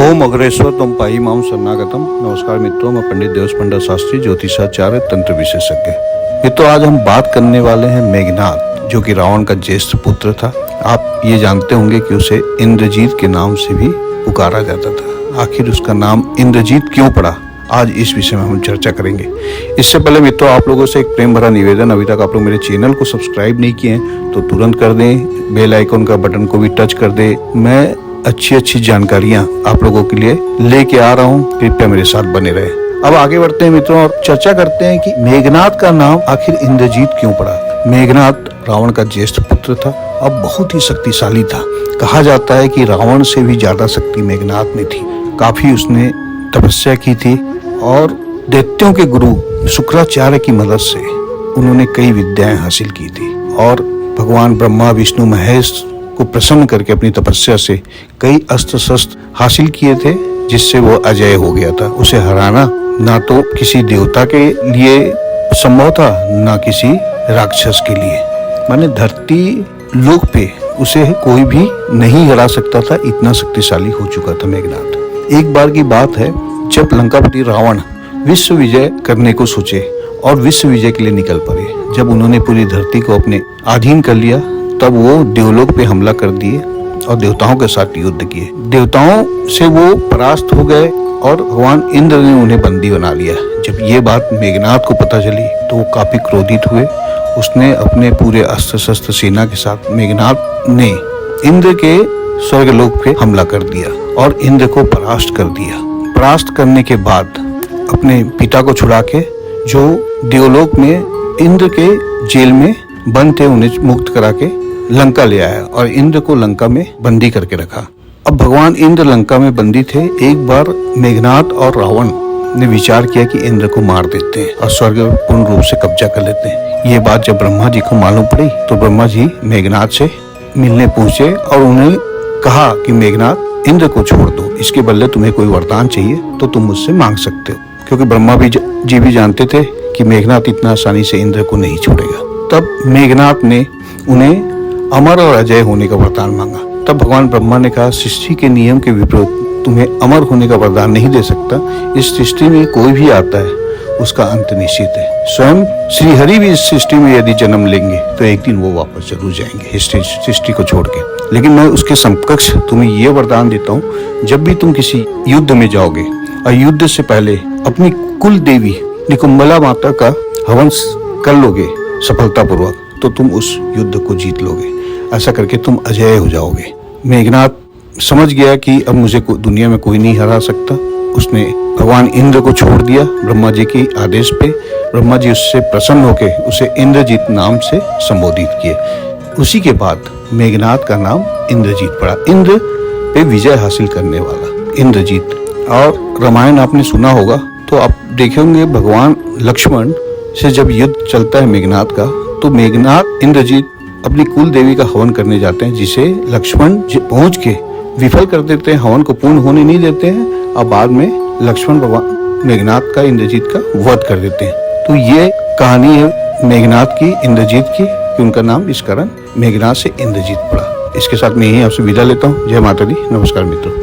ओम अग्रेश्वर तुम पाई माम शरणागतम। नमस्कार मित्रों, मैं पंडित देवस्पंडा शास्त्री, ज्योतिषाचार्य, तंत्र विशेषज्ञ। मित्रों, आज हम बात करने वाले हैं मेघनाद, जो कि रावण का ज्येष्ठ पुत्र था। आप ये जानते होंगे कि उसे इंद्रजीत के नाम से भी पुकारा जाता था। आखिर उसका नाम इंद्रजीत क्यों पड़ा, आज इस विषय में हम चर्चा करेंगे। इससे पहले मित्रों, आप लोगों से एक प्रेम भरा निवेदन, अभी तक आप लोग मेरे चैनल को सब्सक्राइब नहीं किए हैं तो तुरंत कर दें, बेल आइकन का बटन को भी टच कर दें। मैं अच्छी जानकारियां आप लोगों के लिए लेके आ रहा हूं, कृपया मेरे साथ बने रहे। अब आगे बढ़ते हैं मित्रों और चर्चा करते हैं कि मेघनाद का नाम आखिर इंद्रजीत क्यों पड़ा। मेघनाद रावण का ज्येष्ठ पुत्र था और बहुत ही शक्तिशाली था। कहा जाता है कि रावण से भी ज्यादा शक्ति मेघनाद में थी। काफी उसने तपस्या की थी और दैत्यों के गुरु शुक्राचार्य की मदद से उन्होंने कई विद्याएं हासिल की थी और भगवान ब्रह्मा, विष्णु, महेश को प्रसन्न करके अपनी तपस्या से कई अस्त्र शस्त्र हासिल किए थे, जिससे वो अजय हो गया था। उसे हराना ना तो किसी देवता के लिए संभव था, ना किसी राक्षस के लिए। माने धरती लोक पे उसे कोई भी नहीं हरा सकता था, इतना शक्तिशाली हो चुका था मेघनाद। एक बार की बात है, जब लंकापति रावण विश्व विजय करने को सोचे और विश्व विजय के लिए निकल पड़े। जब उन्होंने पूरी धरती को अपने अधीन कर लिया, तब वो देवलोक पे हमला कर दिए और देवताओं के साथ युद्ध किए। देवताओं से वो परास्त हो गए और भगवान इंद्र ने उन्हें बंदी बना लिया। जब ये बात मेघनाद को पता चली तो वो काफी क्रोधित हुए। उसने अपने पूरे अस्त्र शस्त्र सेना के साथ मेघनाद ने इंद्र के स्वर्गलोक पे हमला कर दिया और इंद्र को परास्त कर दिया। परास्त करने के बाद अपने पिता को छुड़ा के, जो देवलोक में इंद्र के जेल में बंद थे, उन्हें मुक्त करा के लंका ले आया और इंद्र को लंका में बंदी करके रखा। अब भगवान इंद्र लंका में बंदी थे। एक बार मेघनाद और रावण ने विचार किया कि इंद्र को मार देते हैं और स्वर्ग पूर्ण रूप से कब्जा कर लेते हैं। ये बात जब ब्रह्मा जी को मालूम पड़ी तो ब्रह्मा जी मेघनाद से मिलने पहुंचे और उन्हें कहा कि मेघनाद, इंद्र को छोड़ दो, इसके बदले तुम्हें कोई वरदान चाहिए तो तुम मुझसे मांग सकते हो। क्योंकि ब्रह्मा जी भी जानते थे कि मेघनाद इतना आसानी से इंद्र को नहीं छोड़ेगा। तब मेघनाद ने उन्हें अमर और अजय होने का वरदान मांगा। तब भगवान ब्रह्मा ने कहा, सृष्टि के नियम के विपरीत तुम्हें अमर होने का वरदान नहीं दे सकता। इस सृष्टि में कोई भी आता है उसका अंत निश्चित है। स्वयं श्री हरि भी इस सृष्टि में यदि जन्म लेंगे तो एक दिन वो वापस जरूर जाएंगे इस सृष्टि को छोड़ के। लेकिन मैं उसके समकक्ष तुम्हें ये वरदान देता हूँ, जब भी तुम किसी युद्ध में जाओगे और युद्ध से पहले अपनी कुल देवी निकुंभला माता का हवन कर लोगे सफलतापूर्वक, तो तुम उस युद्ध को जीत लोगे। ऐसा करके तुम अजय हो जाओगे। मेघनाद समझ गया कि अब मुझे दुनिया में कोई नहीं हरा सकता। उसने भगवान इंद्र को छोड़ दिया। ब्रह्मा जी के आदेश पे ब्रह्मा जी उससे प्रसन्न होकर उसे इंद्रजीत नाम से संबोधित किए। उसी के बाद मेघनाद का नाम इंद्रजीत पड़ा। इंद्र पे विजय हासिल करने वाला इंद्रजीत। और रामायण आपने सुना होगा तो आप देखेंगे भगवान लक्ष्मण से जब युद्ध चलता है मेघनाद का, तो मेघनाद इंद्रजीत अपनी कुल देवी का हवन करने जाते हैं, जिसे लक्ष्मण पहुंच के विफल कर देते हैं, हवन को पूर्ण होने नहीं देते हैं और बाद में लक्ष्मण भगवान मेघनाद का, इंद्रजीत का वध कर देते हैं। तो ये कहानी है मेघनाद की, इंद्रजीत की, कि उनका नाम इस कारण मेघनाद से इंद्रजीत पड़ा। इसके साथ मैं यही आपसे विदा लेता हूँ। जय माता दी, नमस्कार मित्रों।